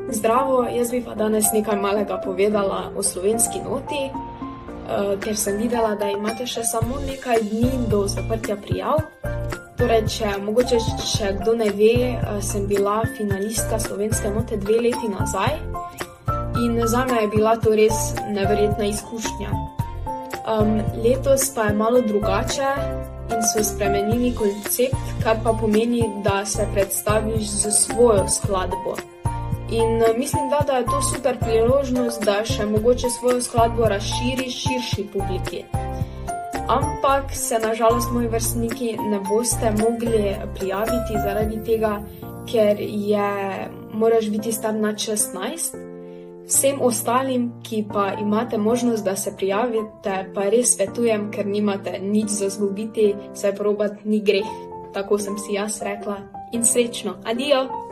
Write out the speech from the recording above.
Zdravo, jaz bi pa danes nekaj malega povedala o slovenski noti, ker sem videla, da imate še samo nekaj dni do zaprtja prijav. Torej, mogoče še kdo ne ve, sem bila finalistka slovenske note 2 leti nazaj in zame je bila to res neverjetna izkušnja. Letos pa je malo drugače in so spremenili koncept, kar pa pomeni, da se predstaviš z svojo skladbo. In mislim, da je to super priložnost, da še mogoče svojo skladbo razširiš širši publiki. Ampak se nažalost moji vrstniki ne boste mogli prijaviti zaradi tega, ker moraš biti star nad 16. Vsem ostalim, ki pa imate možnost, da se prijavite, pa res svetujem, ker nimate nič za zgubiti, saj probati ni greh. Tako sem si jaz rekla in srečno. Adijo!